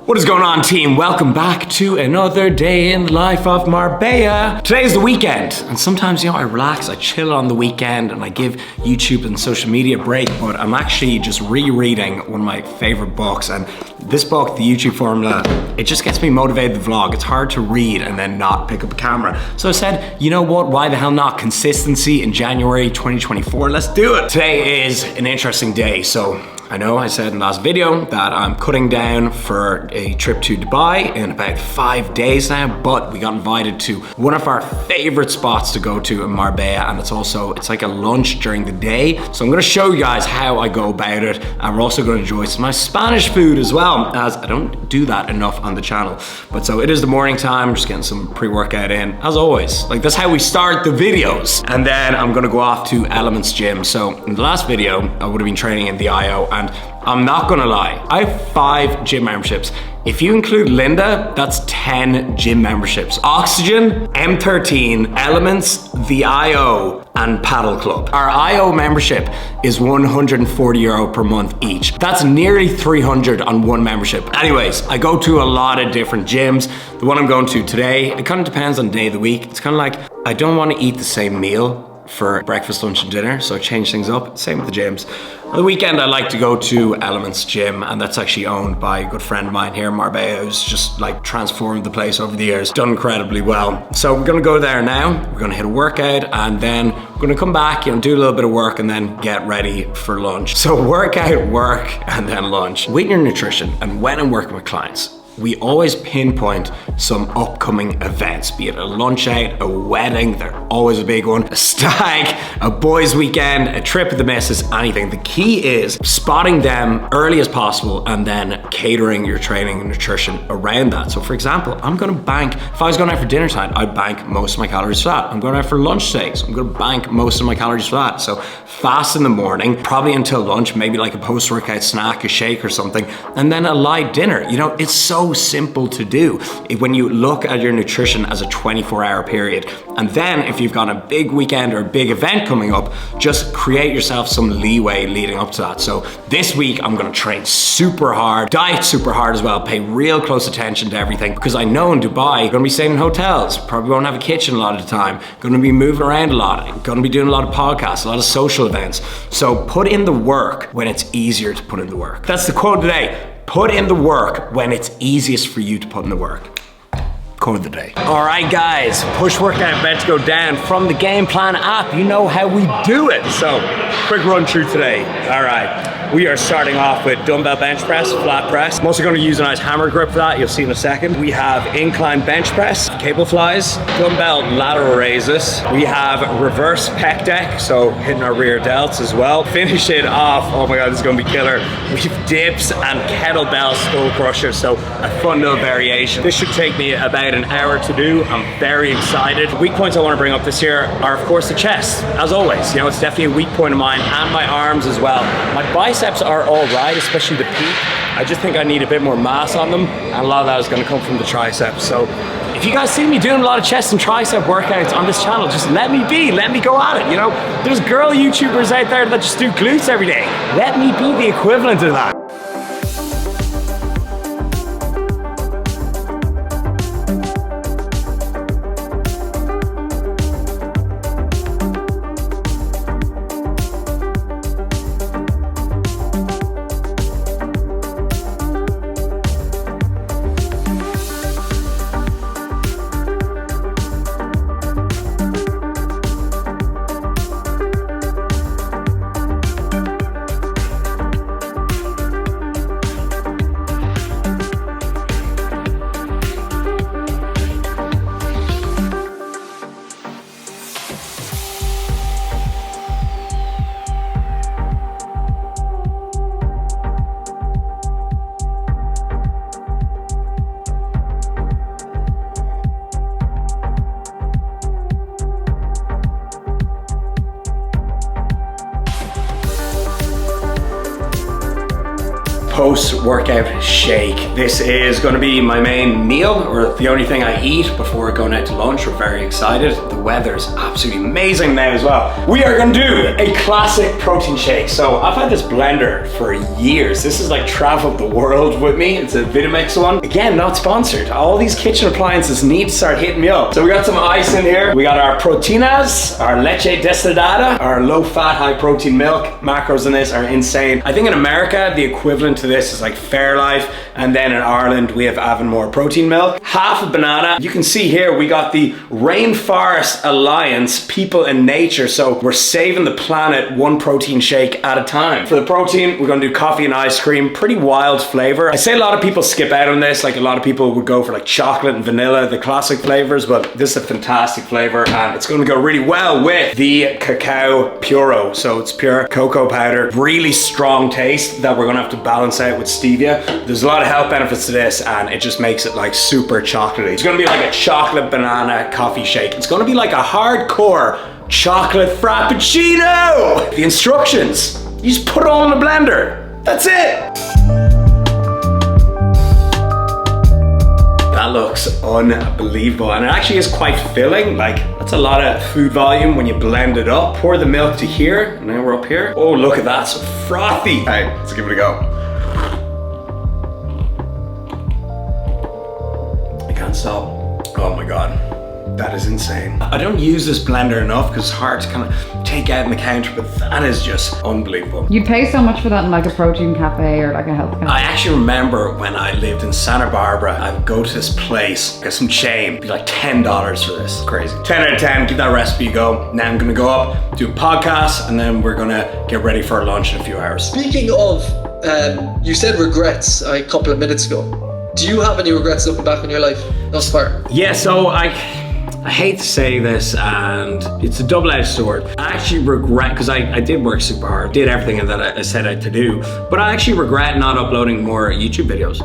What is going on, team? Welcome back to another day in the life of Marbella. Today's the weekend, and sometimes, I relax, I chill on the weekend, and I give YouTube and social media a break, but I'm actually just rereading one of my favorite books, and this book, The YouTube Formula, it just gets me motivated to vlog. It's hard to read and then not pick up a camera. So I said, you know what, why the hell not? Consistency in January 2024, let's do it. Today is an interesting day, so I know I said in the last video that I'm cutting down for a trip to Dubai in about 5 days now, but we got invited to one of our favorite spots to go to in Marbella, and it's like a lunch during the day. So I'm gonna show you guys how I go about it, and we're also gonna enjoy some nice Spanish food as well, as I don't do that enough on the channel. But so it is the morning time, just getting some pre-workout in, as always. Like, that's how we start the videos. And then I'm gonna go off to Elements Gym. So in the last video, I would have been training in the IO, and I'm not gonna lie, I have 5 gym memberships. If you include Linda, that's 10 gym memberships. Oxygen, M13, Elements, the IO, and Paddle Club. Our IO membership is €140 per month each. That's nearly 300 on one membership. Anyways, I go to a lot of different gyms. The one I'm going to today, it kind of depends on the day of the week. It's kind of like, I don't want to eat the same meal for breakfast, lunch, and dinner, so I change things up. Same with the gyms. On the weekend, I like to go to Elements Gym, and that's actually owned by a good friend of mine here in Marbella, who's just like transformed the place over the years, done incredibly well. So we're gonna go there now, we're gonna hit a workout, and then we're gonna come back, do a little bit of work, and then get ready for lunch. So workout, work, and then lunch. With your nutrition, and when I'm working with clients, we always pinpoint some upcoming events, be it a lunch out, a wedding, they're always a big one, a stag, a boys' weekend, a trip with the missus, anything. The key is spotting them early as possible and then catering your training and nutrition around that. So for example, I'm gonna bank, if I was going out for dinner time, I'd bank most of my calories for that. I'm going out for lunch today, so I'm gonna bank most of my calories for that. So fast in the morning, probably until lunch, maybe like a post-workout snack, a shake or something, and then a light dinner. It's so simple to do when you look at your nutrition as a 24-hour period. And then if you've got a big weekend or a big event coming up, just create yourself some leeway leading up to that. So this week I'm gonna train super hard, diet super hard as well, pay real close attention to everything, because I know in Dubai, I'm gonna be staying in hotels, probably won't have a kitchen a lot of the time, gonna be moving around a lot, gonna be doing a lot of podcasts, a lot of social events. So put in the work when it's easier to put in the work. That's the quote today. Put in the work when it's easiest for you to put in the work. Quote of the day. All right, guys, push workout about to go down from the Game Plan app. You know how we do it. So, quick run through today. All right. We are starting off with dumbbell bench press, flat press. I'm also going to use a nice hammer grip for that. You'll see in a second. We have incline bench press, cable flies, dumbbell lateral raises. We have reverse pec deck, so hitting our rear delts as well. Finish it off. Oh my God, this is going to be killer. We have dips and kettlebell skull crushers, so a fun little variation. This should take me about an hour to do. I'm very excited. Weak points I want to bring up this year are, of course, the chest. As always, it's definitely a weak point of mine, and my arms as well. My biceps are all right, especially the peak. I just think I need a bit more mass on them, and a lot of that is going to come from the triceps. So if you guys see me doing a lot of chest and tricep workouts on this channel, just let me be, let me go at it. There's girl YouTubers out there that just do glutes every day. Let me be the equivalent of that. post-workout shake. This is gonna be my main meal, or the only thing I eat before going out to lunch. We're very excited. The weather's absolutely amazing now as well. We are gonna do a classic protein shake. So I've had this blender for years. This has like traveled the world with me. It's a Vitamix one. Again, not sponsored. All these kitchen appliances need to start hitting me up. So we got some ice in here. We got our proteínas, our leche destilada, our low-fat, high-protein milk. Macros in this are insane. I think in America, the equivalent to this is like Fairlife, and then in Ireland, we have Avonmore protein milk. Half a banana. You can see here, we got the Rainforest Alliance, People and Nature. So we're saving the planet one protein shake at a time. For the protein, we're gonna do coffee and ice cream. Pretty wild flavor. I say a lot of people skip out on this. Like a lot of people would go for like chocolate and vanilla, the classic flavors, but this is a fantastic flavor, and it's gonna go really well with the cacao puro. So it's pure cocoa powder, really strong taste that we're gonna have to balance out with stevia. There's a lot of health benefits to this, and it just makes it like super chocolatey. It's gonna be like a chocolate banana coffee shake. It's gonna be like a hardcore chocolate frappuccino. The instructions, you just put it all in the blender. That's it. That looks unbelievable, and it actually is quite filling. Like, that's a lot of food volume when you blend it up. Pour the milk to here, and now we're up here. Oh, look at that, so frothy. Hey, let's give it a go. I can't stop. Oh my God. That is insane. I don't use this blender enough because it's hard to kind of take out on the counter, but that is just unbelievable. You'd pay so much for that in like a protein cafe or like a health cafe. I actually remember when I lived in Santa Barbara, I would go to this place, get some chain, it'd be like $10 for this. Crazy. 10 out of 10, give that recipe a go. Now I'm gonna go up, do a podcast, and then we're gonna get ready for lunch in a few hours. Speaking of, you said regrets a couple of minutes ago. Do you have any regrets looking back on your life thus far? Yeah, so I hate to say this, and it's a double-edged sword. I actually regret, because I did work super hard, did everything that I set out to do, but I actually regret not uploading more YouTube videos.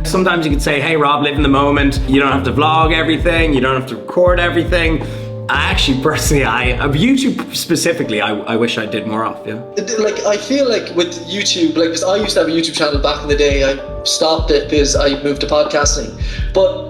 Sometimes you could say, hey Rob, live in the moment. You don't have to vlog everything, you don't have to record everything. I actually, personally, YouTube specifically, I wish I did more of, yeah. Like, I feel like with YouTube, like, because I used to have a YouTube channel back in the day, I stopped it because I moved to podcasting, but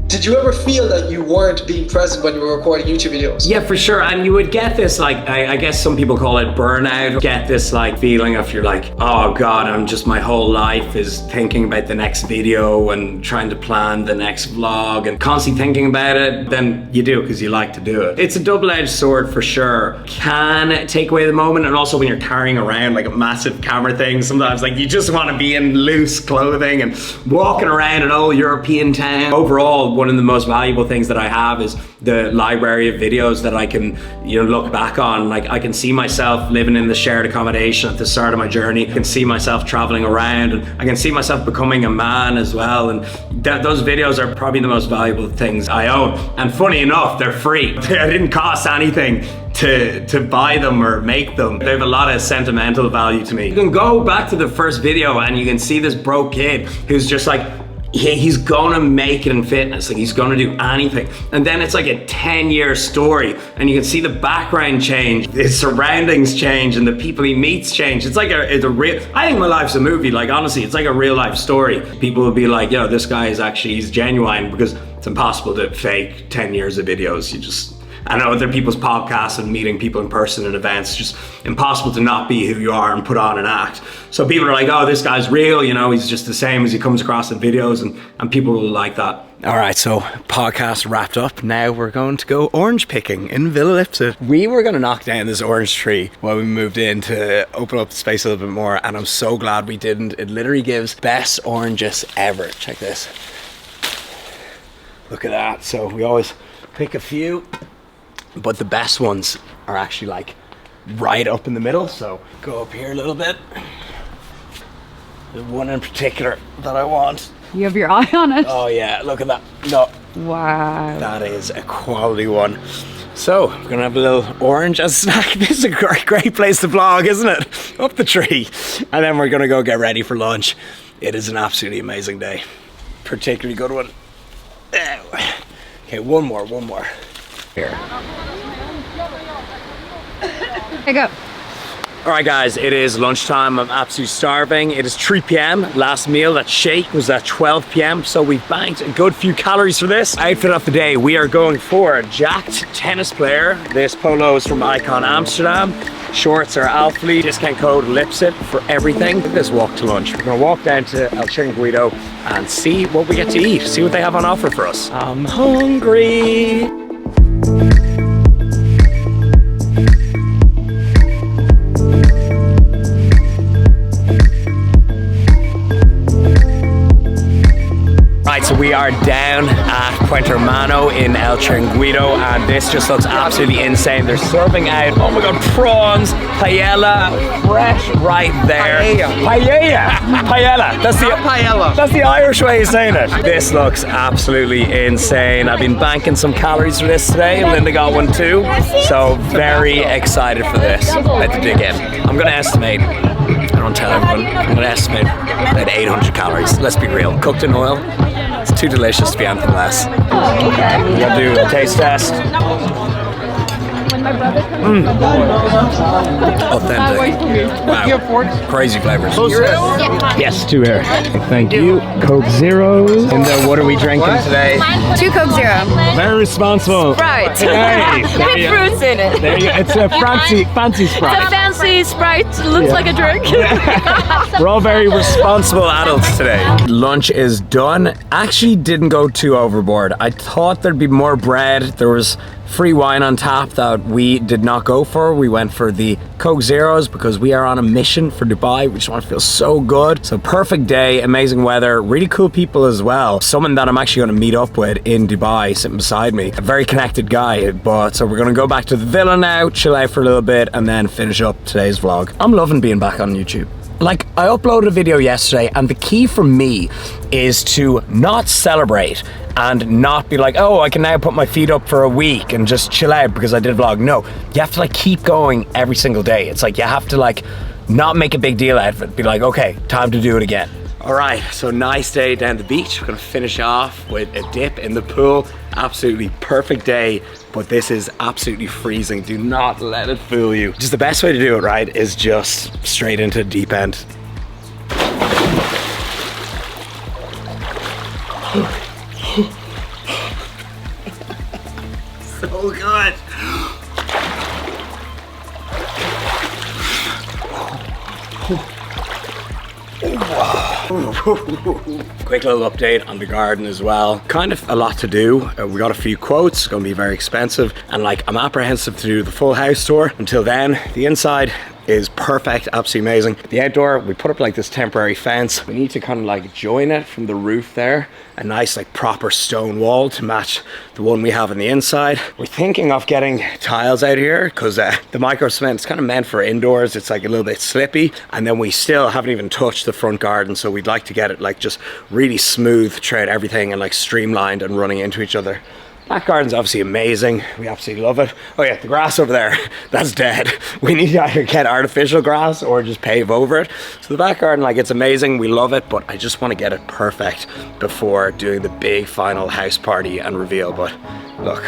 did you ever feel that you weren't being present when you were recording YouTube videos? Yeah, for sure. And you would get this, like, I guess some people call it burnout. Get this like feeling of you're like, oh God, my whole life is thinking about the next video and trying to plan the next vlog and constantly thinking about it. Then you do because you like to do it. It's a double-edged sword for sure. Can take away the moment, and also when you're carrying around like a massive camera thing, sometimes like you just want to be in loose clothing and walking around an old European town. Overall, one of the most valuable things that I have is the library of videos that I can, look back on. Like, I can see myself living in the shared accommodation at the start of my journey. I can see myself traveling around, and I can see myself becoming a man as well. And those videos are probably the most valuable things I own. And funny enough, they're free. It didn't cost anything to buy them or make them. They have a lot of sentimental value to me. You can go back to the first video and you can see this broke kid who's just like, he's gonna make it in fitness, like he's gonna do anything. And then it's like a 10-year story, and you can see the background change, his surroundings change, and the people he meets change. It's like it's a real, I think my life's a movie, like honestly, it's like a real life story. People will be like, yo, this guy is actually, he's genuine, because it's impossible to fake 10 years of videos. I know other people's podcasts and meeting people in person at events, it's just impossible to not be who you are and put on an act. So people are like, oh, this guy's real, he's just the same as he comes across in videos, and people will like that. All right, so podcast wrapped up. Now we're going to go orange picking in Villa Lipsett. We were going to knock down this orange tree while we moved in to open up the space a little bit more, and I'm so glad we didn't. It literally gives best oranges ever. Check this. Look at that. So we always pick a few, but the best ones are actually like right up in the middle. So go up here a little bit. There's one in particular that I want. You have your eye on it? Oh yeah, look at that. No. Wow. That is a quality one. So we're gonna have a little orange as a snack. This is a great place to vlog, isn't it? Up the tree. And then we're gonna go get ready for lunch. It is an absolutely amazing day. Particularly good one. Okay, one more. Here. Hey, go. All right guys, it is lunchtime. I'm absolutely starving. It is 3 p.m. Last meal, that shake was at 12 p.m. So we've banked a good few calories for this. Outfit of the day, we are going for a jacked tennis player. This polo is from Icon Amsterdam. Shorts are Alfleet, discount code Lipsett for everything. This walk to lunch. We're gonna walk down to El Chiringuito and see what we get to eat, see what they have on offer for us. I'm hungry. Right, so we are down at Puente Hermano in El Chiringuito, and this just looks absolutely insane. They're serving out, oh my god, prawns, paella, fresh right there. Paella. That's the Irish way of saying it. This looks absolutely insane. I've been banking some calories for this today. Linda got one too, so very excited for this. Let's dig in. I'm gonna estimate, I don't tell everyone, I'm gonna estimate about 800 calories. Let's be real, cooked in oil. It's too delicious to be anything less. We're gonna do a taste test. Authentic. Wow. Crazy flavors. Yes, 2 here. Thank you. Coke Zeros. And what are we drinking today? 2 Coke Zero. Very responsible. Sprite. Hey, With fruits in it. there you, it's a fancy Sprite. It's a fancy Sprite. Looks like a drink. We're all very responsible adults today. Lunch is done. Actually didn't go too overboard. I thought there'd be more bread. There was free wine on tap that we did not go for. We went for the Coke Zeros because we are on a mission for Dubai. We just want to feel so good. So perfect day, amazing weather, really cool people as well. Someone that I'm actually going to meet up with in Dubai sitting beside me. A very connected guy. But so we're going to go back to the villa now, chill out for a little bit, and then finish up today's vlog. I'm loving being back on YouTube. Like, I uploaded a video yesterday, and the key for me is to not celebrate and not be like, oh, I can now put my feet up for a week and just chill out because I did a vlog. No, you have to like keep going every single day. It's like you have to like not make a big deal out of it. Be like, okay, time to do it again. All right, so nice day down the beach. We're gonna finish off with a dip in the pool. Absolutely perfect day, but this is absolutely freezing. Do not let it fool you. Just the best way to do it, right, is just straight into deep end. So good. Quick little update on the garden as well. Kind of a lot to do. We got a few quotes, it's gonna be very expensive, and like I'm apprehensive to do the full house tour. Until then, the inside is perfect, absolutely amazing. The outdoor, we put up like this temporary fence. We need to kind of like join it from the roof there. A nice like proper stone wall to match the one we have on the inside. We're thinking of getting tiles out here because the micro cement is kind of meant for indoors. It's like a little bit slippy, and then we still haven't even touched the front garden, so we'd like to get it like just really smooth throughout everything and like streamlined and running into each other. Back garden's obviously amazing. We absolutely love it. Oh yeah, the grass over there, that's dead. We need to either get artificial grass or just pave over it. So the back garden, like, it's amazing. We love it, but I just want to get it perfect before doing the big final house party and reveal. But look,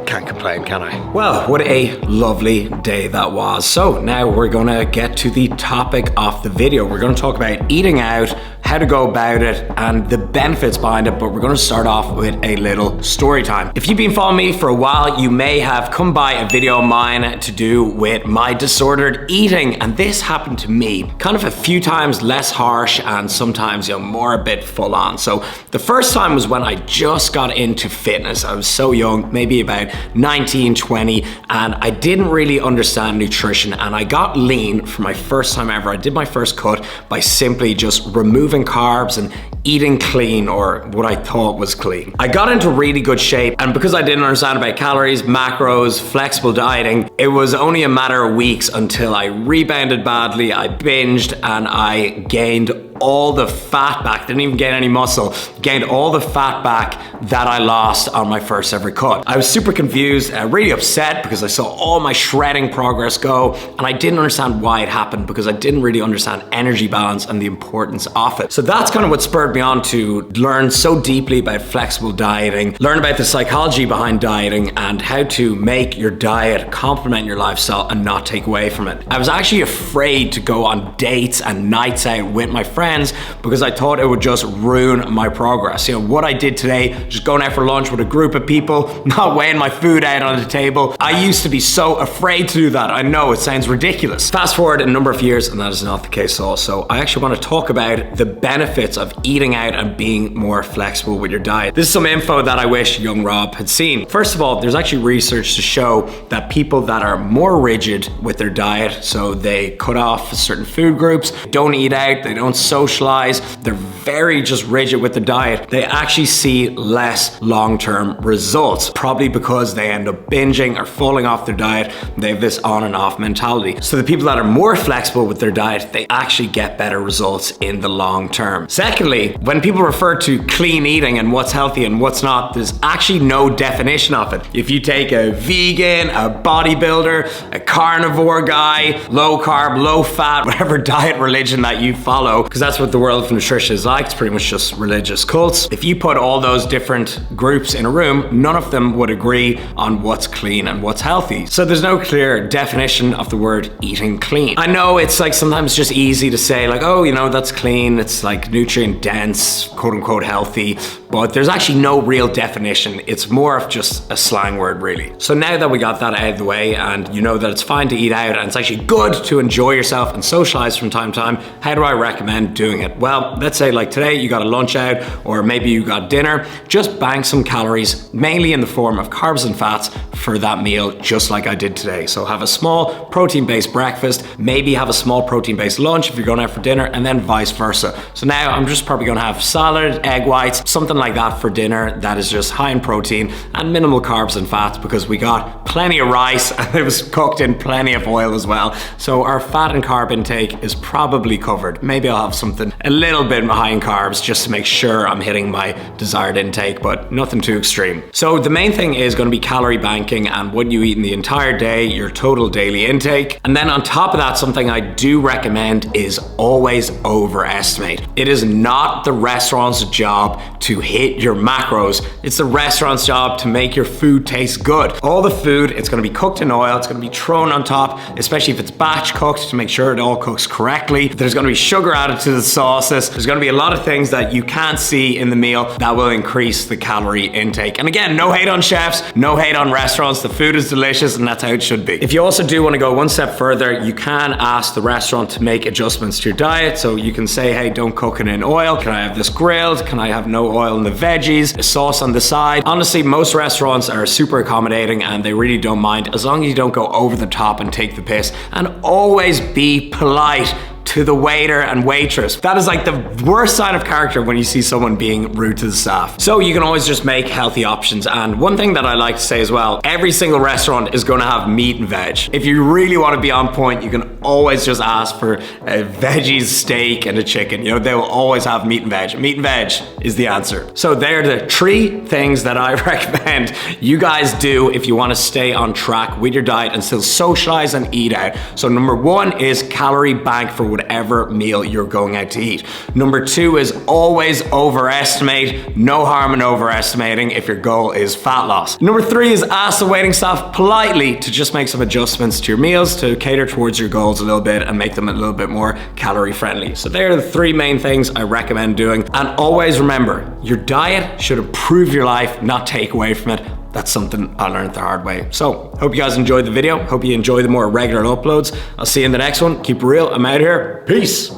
can't complain, can I? Well, what a lovely day that was. So now we're gonna get to the topic of the video. We're gonna talk about eating out, how to go about it, and the benefits behind it, but we're gonna start off with a little story time. If you've been following me for a while, you may have come by a video of mine to do with my disordered eating, and this happened to me kind of a few times, less harsh and sometimes, you know, more a bit full on. So the first time was when I just got into fitness. I was so young, maybe about 19, 20, and I didn't really understand nutrition, and I got lean for my first time ever. I did my first cut by simply just removing carbs and eating clean, or what I thought was clean. I got into really good shape, and because I didn't understand about calories, macros, flexible dieting, it was only a matter of weeks until I rebounded badly, I binged, and I gained all the fat back, didn't even gain any muscle, gained all the fat back that I lost on my first ever cut. I was super confused, really upset because I saw all my shredding progress go, and I didn't understand why it happened because I didn't really understand energy balance and the importance of it. So that's kind of what spurred me on to learn so deeply about flexible dieting, learn about the psychology behind dieting and how to make your diet complement your lifestyle and not take away from it. I was actually afraid to go on dates and nights out with my friends because I thought it would just ruin my progress. You know, what I did today, just going out for lunch with a group of people, not weighing my food out on the table. I used to be so afraid to do that. I know it sounds ridiculous. Fast forward a number of years and that is not the case at all. So I actually want to talk about the benefits of eating out and being more flexible with your diet. This is some info that I wish young Rob had seen. First of all, there's actually research to show that people that are more rigid with their diet, so they cut off certain food groups, don't eat out, they don't socialize, they're very just rigid with the diet, they actually see less long-term results, probably because they end up binging or falling off their diet. They have this on and off mentality. So the people that are more flexible with their diet, they actually get better results in the long term. Secondly, when people refer to clean eating and what's healthy and what's not, there's actually no definition of it. If you take a vegan, a bodybuilder, a carnivore guy, low carb, low fat, whatever diet religion that you follow, because that's what the world of nutrition is like, it's pretty much just religious cults. If you put all those different groups in a room, none of them would agree on what's clean and what's healthy. So there's no clear definition of the word eating clean. I know it's like sometimes just easy to say like, oh, you know, that's clean, it's like nutrient dense, quote unquote healthy, but there's actually no real definition. It's more of just a slang word really. So now that we got that out of the way and you know that it's fine to eat out and it's actually good to enjoy yourself and socialize from time to time, how do I recommend doing it? Well, let's say like today you got a lunch out or maybe you got dinner, just bank some calories, mainly in the form of carbs and fats for that meal, just like I did today. So have a small protein-based breakfast, maybe have a small protein-based lunch if you're going out for dinner, and then vice versa. So now I'm just probably gonna have salad, egg whites, something like that for dinner that is just high in protein and minimal carbs and fats because we got plenty of rice and it was cooked in plenty of oil as well. So our fat and carb intake is probably covered. Maybe I'll have something a little bit high in carbs just to make sure I'm hitting my desired intake, but nothing too extreme. So the main thing is going to be calorie banking and what you eat in the entire day, your total daily intake. And then on top of that, something I do recommend is always overestimate. It is not the restaurant's job to hit your macros. It's the restaurant's job to make your food taste good. All the food, it's going to be cooked in oil, it's going to be thrown on top, especially if it's batch cooked, to make sure it all cooks correctly. There's going to be sugar added to the sauces. There's going to be a lot of things that you can't see in the meal that will increase the calorie intake. And again, no hate on chefs, no hate on restaurants. The food is delicious and that's how it should be. If you also do want to go one step further, you can ask the restaurant to make adjustments to your diet. So you can say, hey, don't cook it in oil. Can I have this grilled? Can I have no oil in the veggies? A sauce on the side. Honestly, most restaurants are super accommodating and they really don't mind as long as you don't go over the top and take the piss, and always be polite to the waiter and waitress. That is like the worst sign of character when you see someone being rude to the staff. So you can always just make healthy options. And one thing that I like to say as well, every single restaurant is going to have meat and veg. If you really want to be on point, you can always just ask for a veggies, steak, and a chicken. You know, they will always have meat and veg. Meat and veg is the answer. So they're the 3 things that I recommend you guys do if you want to stay on track with your diet and still socialize and eat out. So number 1 is calorie bank for whatever meal you're going out to eat. Number 2 is always overestimate. No harm in overestimating if your goal is fat loss. Number 3 is ask the waiting staff politely to just make some adjustments to your meals to cater towards your goals a little bit and make them a little bit more calorie friendly. So they're the 3 main things I recommend doing. And always remember, your diet should improve your life, not take away from it. That's something I learned the hard way. So, hope you guys enjoyed the video. Hope you enjoy the more regular uploads. I'll see you in the next one. Keep it real. I'm out here. Peace.